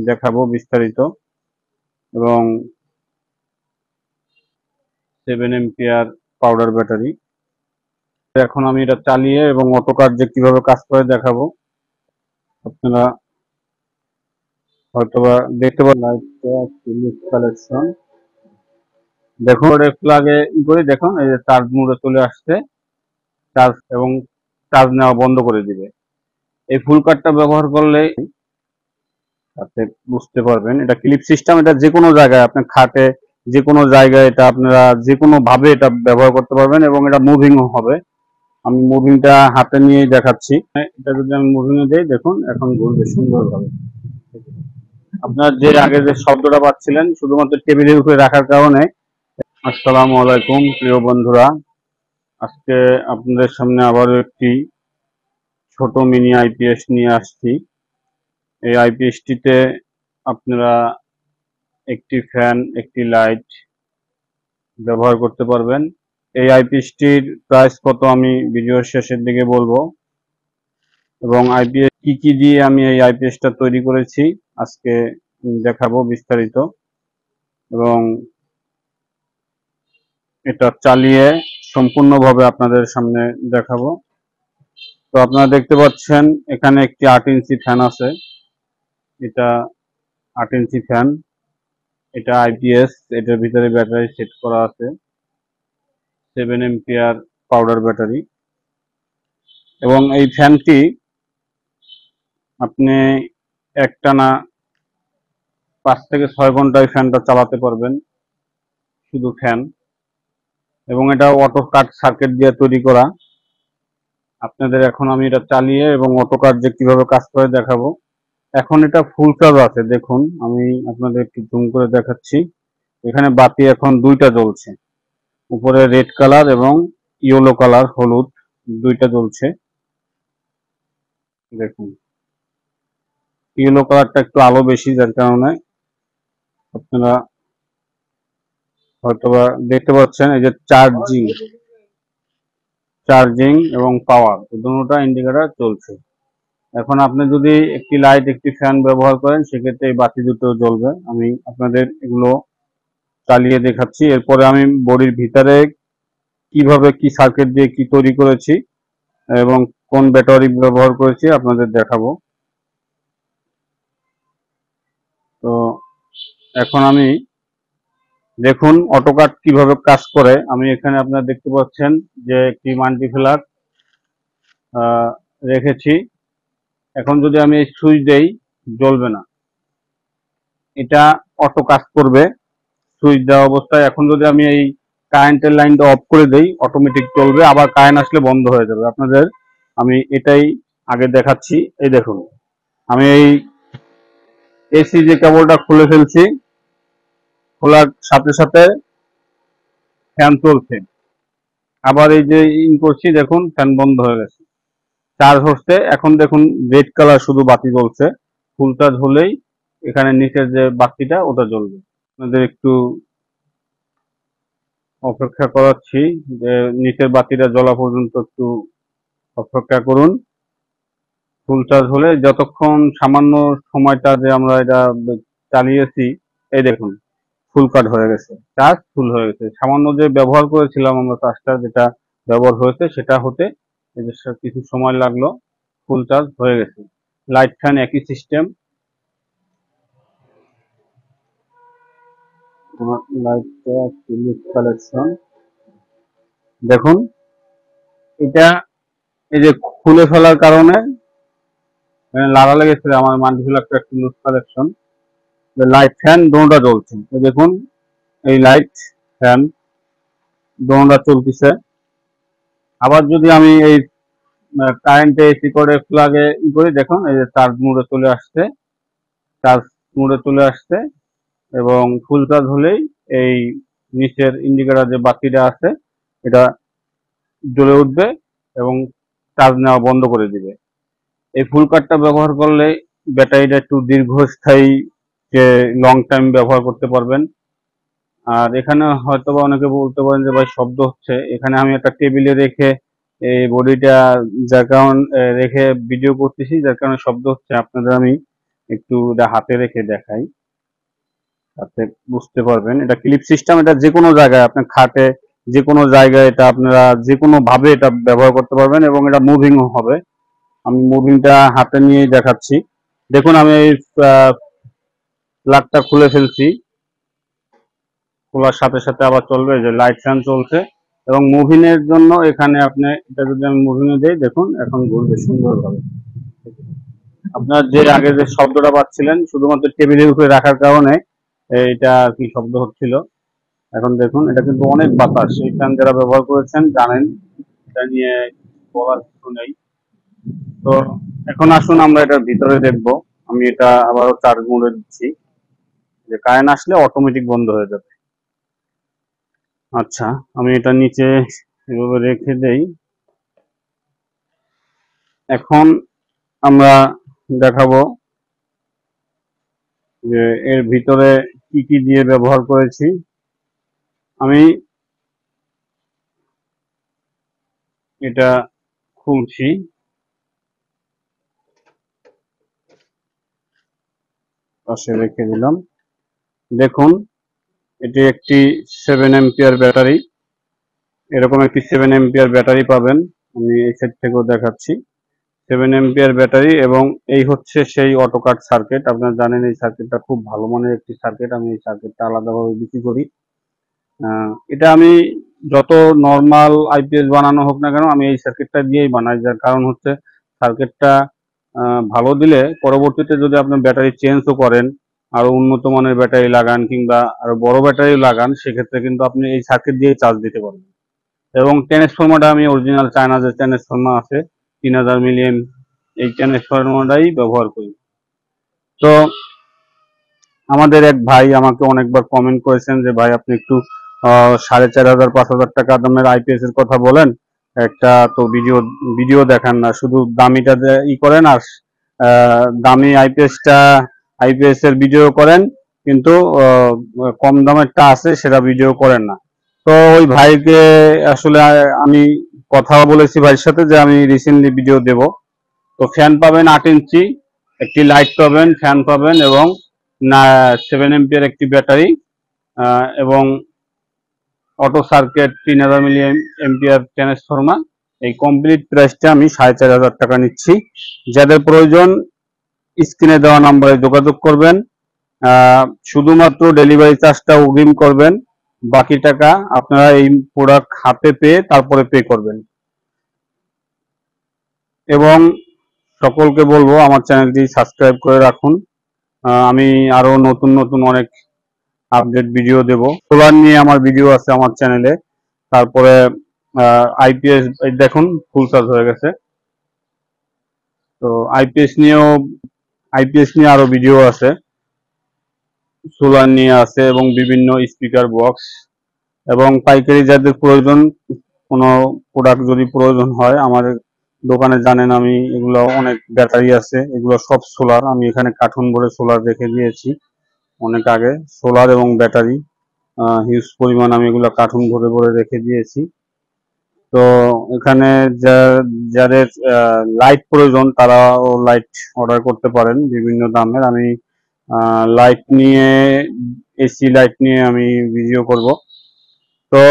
দেখাবো বিস্তারিত। এবং 7 এম্পিয়ার পাউডার ব্যাটারি। এখন আমি এটা চালিয়ে এবং অটোকার যে কিভাবে কাজ করে দেখাবো। আপনারা হয়তোবা দেখতে পারেন কালেকশন। দেখুন প্লাগে করে দেখুন, এই যে চার্জ মোডে চলে আসছে, চার্জ এবং চার্জ নেওয়া বন্ধ করে দিবে। এই ফুল কার্ডটা ব্যবহার করলে আপনি বুঝতে পারবেন, এটা ক্লিপ সিস্টেম। এটা যে কোনো জায়গায় আপনার খাটে, যে কোনো জায়গায় এটা আপনারা যে কোনো ভাবে এটা ব্যবহার করতে পারবেন এবং এটা মুভিংও হবে। আমি মুভিংটা হাতে নিয়ে দেখাচ্ছি। এটা যদি আমি মুভিং এ দিই, দেখুন এখন ঘুরবে সুন্দরভাবে। আপনার যে আগে যে শব্দটা পাচ্ছিলেন শুধুমাত্র টেবিলের উপরে রাখার কারণে। আসসালামু আলাইকুম প্রিয় বন্ধুরা, আজকে আপনাদের সামনে আবারও একটি ছোট মিনি আইপিএস নিয়ে আসছি। এই আইপিএসটিতে আপনারা একটি ফ্যান, একটি লাইট ব্যবহার করতে পারবেন। এই আইপিএসটির প্রাইস কত আমি ভিডিওর শেষের দিকে বলবো, এবং আইপিএস কি কি দিয়ে আমি এই আইপিএসটা তৈরি করেছি আজকে দেখাবো বিস্তারিত। এবং এটা চালিয়ে সম্পূর্ণভাবে আপনাদের সামনে দেখাবো। তো আপনারা দেখতে পাচ্ছেন এখানে একটি 8 ইঞ্চি ফ্যান আছে। এটা 8 ইঞ্চি ফ্যান, এটা আইপিএস। এটার ভিতরে ব্যাটারি সেট করা আছে, 7 এম্পিয়ার পাউডার ব্যাটারি। এবং এই ফ্যানটি আপনি একটানা 5 থেকে 6 ঘন্টায় ফ্যানটা চালাতে পারবেন, শুধু ফ্যান। এবং এটা অটো কাট সার্কিট দিয়ে তৈরি করা। আপনাদের এখন আমি এটা চালিয়ে এবং অটো কাট যে কিভাবে কাজ করে দেখাবো। এখন এটা ফুল চার্জ আছে, দেখুন আমি আপনাদের একটু জুম করে দেখাচ্ছি। এখানে বাতি এখন দুইটা জ্বলছে, উপরে রেড কালার এবং ইয়েলো কালার, হলুদ, দুইটা জ্বলছে। দেখুন ইয়েলো কালারটা একটু আলো বেশি, যার কারণে আপনারা হয়তোবা দেখতে পাচ্ছেন। এই যে চার্জিং চার্জিং এবং পাওয়ার, দুটোটা ইন্ডিকেটর চলছে। এখন আপনি যদি একটি লাইট, একটি ফ্যান ব্যবহার করেন, সেক্ষেত্রে এই বাতি দুটো জ্বলবে। আমি আপনাদের এগুলো চালিয়ে দেখাচ্ছি। এরপরে আমি বডির ভিতরে কিভাবে কি সার্কিট দিয়ে কি তৈরি করেছি এবং কোন ব্যাটারি ব্যবহার করেছি আপনাদের দেখাবো। তো এখন আমি দেখুন অটোকাট কিভাবে কাজ করে। আমি এখানে আপনারা দেখতে পাচ্ছেন যে একটি মাল্টিপ্লাগ রেখেছি। এখন যদি আমি এই সুইচ দেই, জ্বলবে না, এটা অটো কাজ করবে সুইচ দেওয়া অবস্থায়। এখন যদি আমি এই কারেন্টের লাইনটা অফ করে দেই, অটোমেটিক চলবে, আবার কারেন্ট আসলে বন্ধ হয়ে যাবে। আপনাদের আমি এটাই আগে দেখাচ্ছি। এই দেখুন, আমি এই এসি যে কেবলটা খুলে ফেলছি, খোলার সাথে সাথে ফ্যান চলছে। আবার এই যে ইন করছি, দেখুন ফ্যান বন্ধ হয়ে গেছে। চার্জ হচ্ছে, এখন দেখুন রেড কালার শুধু বাতি জ্বলছে। ফুল চার্জ হলেই এখানে নিচের যে বাতিটা ওটা জ্বলবে। আপনাদের একটু অপেক্ষা করাচ্ছি, যে নিচের বাতিটা জ্বলা পর্যন্ত একটু অপেক্ষা করুন। ফুল চার্জ হলে, যতক্ষণ সামান্য সময়টা যে আমরা এটা চালিয়েছি, এই দেখুন ফুল কাট হয়ে গেছে, চার্জ ফুল হয়ে গেছে। সামান্য যে ব্যবহার করেছিলাম আমরা, চার্জটা যেটা ব্যবহার হয়েছে সেটা হতে কিছু সময় লাগলো, ফুল চার্জ হয়ে গেছে। লাইট ফ্যান একই সিস্টেম। লাইটটা কালেকশন দেখুন, এটা এই যে খুলে ফেলার কারণে লাগা লেগেছিল আমার মাল্টিপ্লাগটা একটু লুজ কালেকশন। লাইট ফ্যান দোনোটা জ্বলছে, দেখুন এই লাইট ফ্যান দোনোটা চলতেছে। আবার যদি আমি এই কারেন্টে এসি করে প্লাগে করি, দেখুন এই যে চার্জ মোডে চলে আসছে, চার্জ মোডে চলে আসছে। এবং ফুল চার্জ হলেই এই নিচের ইন্ডিকেটর যে বাতিটা আছে এটা জ্বলে উঠবে এবং চার্জ নেওয়া বন্ধ করে দিবে। এই ফুল কার্ডটা ব্যবহার করলে ব্যাটারিটা একটু দীর্ঘস্থায়ী, যে লং টাইম ব্যবহার করতে পারবেন। আর এখানে হয়তো বা অনেকে বলতে পারেন যে ভাই শব্দ হচ্ছে, এখানে আমি একটা টেবিলে রেখে এই বডিটা যার কারণ রেখে ভিডিও করতেছি, যার কারণে শব্দ হচ্ছে। আপনাদের আমি একটু এটা হাতে রেখে দেখাই, তাতে বুঝতে পারবেন। এটা ক্লিপ সিস্টেম, এটা যে কোনো জায়গায় আপনার খাটে, যে কোনো জায়গায় এটা আপনারা যে কোনো ভাবে এটা ব্যবহার করতে পারবেন এবং এটা মুভিংও হবে। আমি মুভিংটা হাতে নিয়েই দেখাচ্ছি। দেখুন আমি এই প্লাগটা খুলে ফেলছি, খোলার সাথে সাথে আবার চলবে, যে লাইট ফ্যান চলছে। এবং মুভিং এর জন্য এখানে আপনি এটা যদি আমি মুভিং এ দেই, দেখুন এখন ঘুরবে সুন্দরভাবে। আপনার যে আগে যে শব্দটা পাচ্ছিলেন শুধুমাত্র টেবিলের উপরে রাখার কারণে এটা আর কি শব্দ হচ্ছিল। এখন দেখুন এটা কিন্তু অনেক বাতাস, এই ফ্যান যারা ব্যবহার করেছেন জানেন, এটা নিয়ে বলার কিছু নেই। তো এখন আসুন আমরা এটার ভিতরে দেখব। আমি এটা আবারও চার্জ মোডে দিচ্ছি, যে কারেন্ট আসলে অটোমেটিক বন্ধ হয়ে যাবে। আচ্ছা, আমি এটা নিচে এভাবে রেখে দেই। এখন আমরা দেখাবো যে এর ভিতরে কি কি দিয়ে ব্যবহার করেছি। আমি এটা খুলছি, পাশে রেখে দিলাম। দেখুন এটি একটি 7 এম্পিয়ার ব্যাটারি, এরকম একটি 7 এম্পিয়ার ব্যাটারি পাবেন। আমি এই সাইড থেকেও দেখাচ্ছি, 7 এম্পিয়ার ব্যাটারি। এবং এই হচ্ছে সেই অটোকাট সার্কিট। আপনারা জানেন এই সার্কিটটা খুব ভালো মানের একটি সার্কিট, আমি এই সার্কিটটা আলাদাভাবে বিক্রি করি। এটা আমি যত নর্মাল আইপিএস বানানো হোক না কেন, আমি এই সার্কিটটা দিয়েই বানাই। যার কারণ হচ্ছে সার্কিটটা ভালো দিলে পরবর্তীতে যদি আপনি ব্যাটারি চেঞ্জও করেন, আরো উন্নত মানের ব্যাটারি লাগান কিংবা আরো বড় ব্যাটারি লাগান, সেক্ষেত্রে কিন্তু আপনি এই সার্কিট দিয়ে চার্জ দিতে পারবেন। এবং ট্রান্সফরমারটা আমি অরিজিনাল চায়না যে ট্রান্সফরমার আছে 3000 মিলিয়ন, এই ট্রান্সফরমারটাই ব্যবহার করি। তো আমাদের এক ভাই আমাকে অনেকবার কমেন্ট করেছেন যে ভাই আপনি একটু 4500 5000 টাকা দামের আইপিএস এর কথা বলেন, একটা তো ভিডিও দেখান না, শুধু দামিটা ই করেন আর দামি আইপিএস এর ভিডিও করেন, কিন্তু কম দামেরটা আছে সেটা ভিডিও করেন না। তো ওই ভাইকে আসলে আমি কথা বলেছি ভাইয়ের সাথে যে আমি রিসেন্টলি ভিডিও দেব। তো ফ্যান পাবেন 8 ইঞ্চি, একটি লাইট পাবেন, ফ্যান পাবেন এবং 7 এম্পিয়ার একটি ব্যাটারি, এবং auto circuit 3000 milliampere transformer. এই কমপ্লিট প্রাইসটা আমি 4500 টাকা নিচ্ছি। যাদের প্রয়োজন স্ক্রিনে দেওয়া নাম্বারে যোগাযোগ করবেন। শুধুমাত্র ডেলিভারি চার্জটা অগ্রিম করবেন, বাকি টাকা আপনারা এই প্রোডাক্ট হাতে পেয়ে তারপরে পে করবেন। এবং সকলকে বলবো আমার চ্যানেলটি সাবস্ক্রাইব করে রাখুন। আমি আরো নতুন নতুন অনেক আপডেট ভিডিও দেব। সোলার নিয়ে আমার ভিডিও আছে আমার চ্যানেলে। তারপরে আইপিএস দেখুন ফুল চার্জ হয়ে গেছে। তো আইপিএস নিয়ে আরো ভিডিও আছে, সোলার নিয়ে আছে এবং বিভিন্ন স্পিকার বক্স। এবং পাইকারি যাদের প্রয়োজন, কোনো প্রোডাক্ট যদি প্রয়োজন হয় আমার দোকানে জানেন আমি এগুলো অনেক ব্যাটারি আছে, এগুলো সব সোলার। আমি এখানে কার্টুন ভরে সোলার রেখে দিয়েছি অনেক আগে, সোলার এবং ব্যাটারি হিউজ পরিমাণ আমি এগুলো কার্টুন ভরে ভরে রেখে দিয়েছি। তো এখানে যাদের লাইট প্রয়োজন তারাও লাইট অর্ডার করতে পারেন বিভিন্ন দামের। আমি লাইট নিয়ে, এসি লাইট নিয়ে আমি ভিডিও করব। তো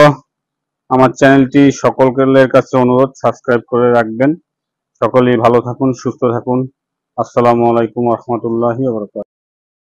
আমার চ্যানেলটি সকলের কাছে অনুরোধ সাবস্ক্রাইব করে রাখবেন। সকলেই ভালো থাকুন, সুস্থ থাকুন। আসসালামু আলাইকুম ওয়া রাহমাতুল্লাহি ওয়া বারাকাতুহু।